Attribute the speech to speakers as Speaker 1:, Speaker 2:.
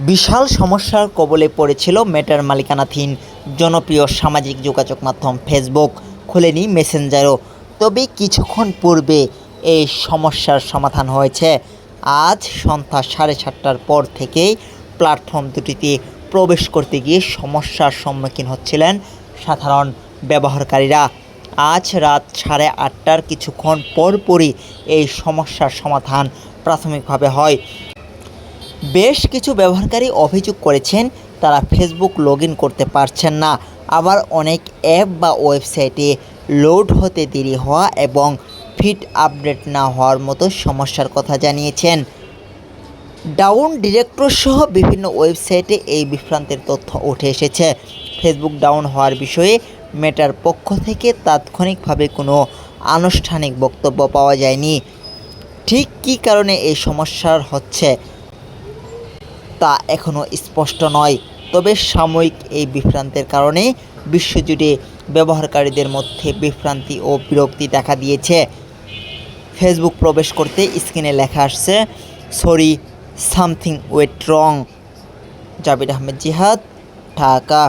Speaker 1: বিশাল সমস্যার কবলে পড়েছিল মেটার মালিকানাধীন জনপ্রিয় সামাজিক যোগাযোগ মাধ্যম ফেসবুক, খোলেনি মেসেঞ্জারও। তবে কিছুক্ষণ পূর্বে এই সমস্যার সমাধান হয়েছে। আজ সন্ধ্যা 7:30টার পর থেকেই প্ল্যাটফর্ম দুটিতে প্রবেশ করতে গিয়ে সমস্যার সম্মুখীন হচ্ছিলেন সাধারণ ব্যবহারকারীরা। আজ রাত 8:30টার কিছুক্ষণ পরপরই এই সমস্যার সমাধান প্রাথমিকভাবে হয়। বেশ কিছু ব্যবহারকারী অভিযোগ করেছেন তারা ফেসবুক লগ ইন করতে পারছেন না, আবার অনেক অ্যাপ বা ওয়েবসাইটে লোড হতে দেরি হওয়া এবং ফিড আপডেট না হওয়ার মতো সমস্যার কথা জানিয়েছেন। ডাউন ডিরেক্টর সহ বিভিন্ন ওয়েবসাইটে এই বিভ্রান্তের তথ্য উঠে এসেছে। ফেসবুক ডাউন হওয়ার বিষয়ে মেটার পক্ষ থেকে তাৎক্ষণিকভাবে কোনো আনুষ্ঠানিক বক্তব্য পাওয়া যায়নি। ঠিক কী কারণে এই সমস্যার হচ্ছে তা এখনও স্পষ্ট নয়। তবে সাময়িক এই বিভ্রান্তের কারণে বিশ্বজুড়ে ব্যবহারকারীদের মধ্যে বিভ্রান্তি ও বিরক্তি দেখা দিয়েছে। ফেসবুক প্রবেশ করতে স্ক্রিনে লেখা আসছে, সরি সামথিং ওয়েন্ট রং। জাবির আহমেদ জিহাদ, ঢাকা।